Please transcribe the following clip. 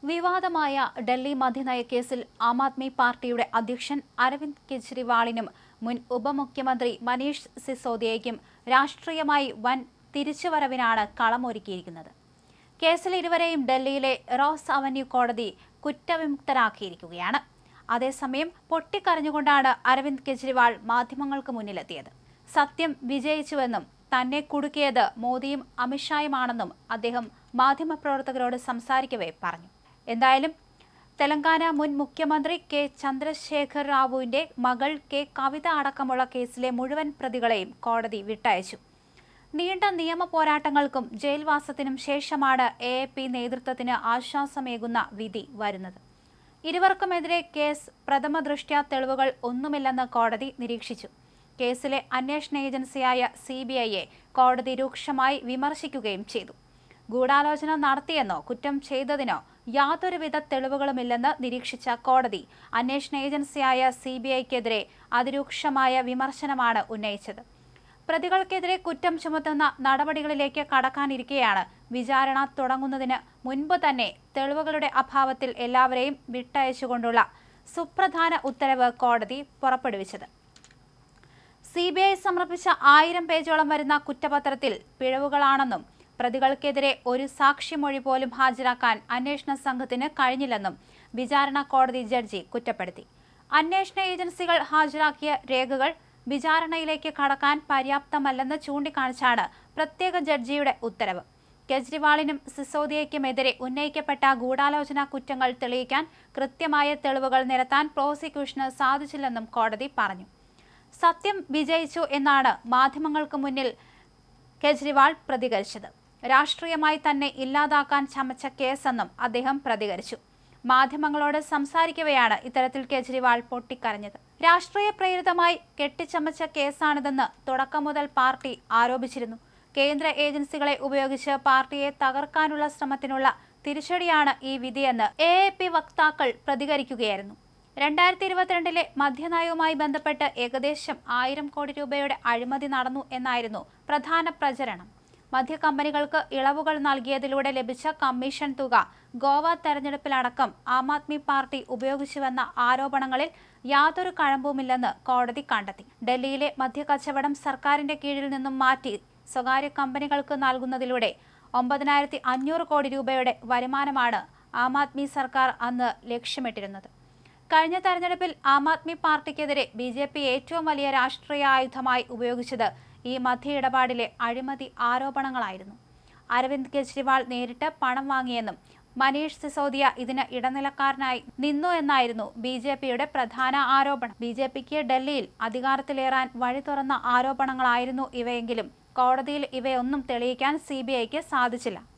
വിവാദമായ ഡൽഹി മദ്യനയ കേസിൽ ആം ആദ്മി പാർട്ടിയുടെ അധ്യക്ഷൻ അരവിന്ദ് കെജ്രിവാളിനും മുൻ ഉപമുഖ്യമന്ത്രി മനീഷ് സിസോദിയയ്ക്കും രാഷ്ട്രീയമായി വൻ തിരിച്ചുവരവിനാണ് കളമൊരുക്കിയിരിക്കുന്നത്. കേസിൽ ഇരുവരെയും ഡൽഹിയിലെ റോസ് അവന്യൂ കോടതി കുറ്റവിമുക്തരാക്കിയിരിക്കുകയാണ്. അതേസമയം പൊട്ടിക്കരഞ്ഞുകൊണ്ടാണ് അരവിന്ദ് കെജ്രിവാൾ മാധ്യമങ്ങൾക്ക് മുന്നിലെത്തിയത്. സത്യം വിജയിച്ചുവെന്നും തന്നെ കുടുക്കിയത് മോദിയും അമിത്ഷായുമാണെന്നും അദ്ദേഹം മാധ്യമപ്രവർത്തകരോട് സംസാരിക്കവേ പറഞ്ഞു. എന്തായാലും തെലങ്കാന മുൻ മുഖ്യമന്ത്രി കെ ചന്ദ്രശേഖർ റാവുവിന്റെ മകൾ കെ കവിത അടക്കമുള്ള കേസിലെ മുഴുവൻ പ്രതികളെയും കോടതി വിട്ടയച്ചു. നീണ്ട നിയമ പോരാട്ടങ്ങൾക്കും ജയിൽവാസത്തിനും ശേഷമാണ് AAP നേതൃത്വത്തിന് ആശ്വാസമേകുന്ന വിധി വരുന്നത്. ഇരുവർക്കുമെതിരെ കേസ് പ്രഥമ ദൃഷ്ട്യാ തെളിവുകൾ ഒന്നുമില്ലെന്ന് കോടതി നിരീക്ഷിച്ചു. കേസിലെ അന്വേഷണ ഏജൻസിയായ CBIയെ കോടതി രൂക്ഷമായി വിമർശിക്കുകയും ചെയ്തു. ഗൂഢാലോചന നടത്തിയെന്നോ കുറ്റം ചെയ്തതിനോ യാതൊരുവിധ തെളിവുകളുമില്ലെന്ന് നിരീക്ഷിച്ച കോടതി അന്വേഷണ ഏജൻസിയായ CBIക്കെതിരെ അതിരൂക്ഷമായ വിമർശനമാണ് ഉന്നയിച്ചത്. പ്രതികൾക്കെതിരെ കുറ്റം ചുമത്തുന്ന നടപടികളിലേക്ക് കടക്കാനിരിക്കെയാണ് വിചാരണ തുടങ്ങുന്നതിന് മുൻപ് തന്നെ തെളിവുകളുടെ അഭാവത്തിൽ എല്ലാവരെയും വിട്ടയച്ചുകൊണ്ടുള്ള സുപ്രധാന ഉത്തരവ് കോടതി പുറപ്പെടുവിച്ചത്. CBI സമർപ്പിച്ച 1000 പേജോളം വരുന്ന കുറ്റപത്രത്തിൽ പിഴവുകളാണെന്നും പ്രതികൾക്കെതിരെ ഒരു സാക്ഷിമൊഴി പോലും ഹാജരാക്കാൻ അന്വേഷണ സംഘത്തിന് കഴിഞ്ഞില്ലെന്നും വിചാരണ കോടതി ജഡ്ജി കുറ്റപ്പെടുത്തി. അന്വേഷണ ഏജൻസികൾ ഹാജരാക്കിയ രേഖകൾ വിചാരണയിലേക്ക് കടക്കാൻ പര്യാപ്തമല്ലെന്ന് ചൂണ്ടിക്കാണിച്ചാണ് പ്രത്യേക ജഡ്ജിയുടെ ഉത്തരവ്. കെജ്രിവാളിനും സിസോദിയയ്ക്കുമെതിരെ ഉന്നയിക്കപ്പെട്ട ഗൂഢാലോചന കുറ്റങ്ങൾ തെളിയിക്കാൻ കൃത്യമായ തെളിവുകൾ നിരത്താൻ പ്രോസിക്യൂഷന് സാധിച്ചില്ലെന്നും കോടതി പറഞ്ഞു. സത്യം വിജയിച്ചു എന്നാണ് മാധ്യമങ്ങൾക്ക് മുന്നിൽ കെജ്രിവാൾ പ്രതികരിച്ചത്. രാഷ്ട്രീയമായി തന്നെ ഇല്ലാതാക്കാൻ ചമച്ച കേസെന്നും അദ്ദേഹം പ്രതികരിച്ചു. മാധ്യമങ്ങളോട് സംസാരിക്കവെയാണ് ഇത്തരത്തിൽ കെജ്രിവാൾ പൊട്ടിക്കരഞ്ഞത്. രാഷ്ട്രീയ പ്രേരിതമായി കെട്ടിച്ചമച്ച കേസാണിതെന്ന് തുടക്കം മുതൽ പാർട്ടി ആരോപിച്ചിരുന്നു. കേന്ദ്ര ഏജൻസികളെ ഉപയോഗിച്ച് പാർട്ടിയെ തകർക്കാനുള്ള ശ്രമത്തിനുള്ള തിരിച്ചടിയാണ് ഈ വിധിയെന്ന് AAP വക്താക്കൾ പ്രതികരിക്കുകയായിരുന്നു. 2022 മദ്യനയവുമായി ബന്ധപ്പെട്ട് ഏകദേശം 1000 കോടി രൂപയുടെ അഴിമതി നടന്നു എന്നായിരുന്നു പ്രധാന പ്രചരണം. മദ്യകമ്പനികൾക്ക് ഇളവുകൾ നൽകിയതിലൂടെ ലഭിച്ച കമ്മീഷൻ തുക ഗോവ തെരഞ്ഞെടുപ്പിലടക്കം ആം ആദ്മി പാർട്ടി ഉപയോഗിച്ചുവെന്ന ആരോപണങ്ങളിൽ യാതൊരു കഴമ്പുമില്ലെന്ന് കോടതി കണ്ടെത്തി. ഡൽഹിയിലെ മദ്യക്കച്ചവടം സർക്കാരിന്റെ കീഴിൽ നിന്നും മാറ്റി സ്വകാര്യ കമ്പനികൾക്ക് നൽകുന്നതിലൂടെ 9500 കോടി രൂപയുടെ വരുമാനമാണ് ആം ആദ്മി സർക്കാർ അന്ന് ലക്ഷ്യമിട്ടിരുന്നത്. കഴിഞ്ഞ തെരഞ്ഞെടുപ്പിൽ ആം ആദ്മി പാർട്ടിക്കെതിരെ BJP ഏറ്റവും വലിയ രാഷ്ട്രീയ ആയുധമായി ഉപയോഗിച്ചത് ഈ മദ്യ ഇടപാടിലെ അഴിമതി ആരോപണങ്ങളായിരുന്നു. അരവിന്ദ് കെജ്രിവാൾ നേരിട്ട് പണം വാങ്ങിയെന്നും മനീഷ് സിസോദിയ ഇതിന് ഇടനിലക്കാരനായി നിന്നു എന്നായിരുന്നു BJPയുടെ പ്രധാന ആരോപണം. BJPക്ക് ഡൽഹിയിൽ അധികാരത്തിലേറാൻ വഴി തുറന്ന ആരോപണങ്ങളായിരുന്നു ഇവയെങ്കിലും കോടതിയിൽ ഇവയൊന്നും തെളിയിക്കാൻ CBIക്ക് സാധിച്ചില്ല.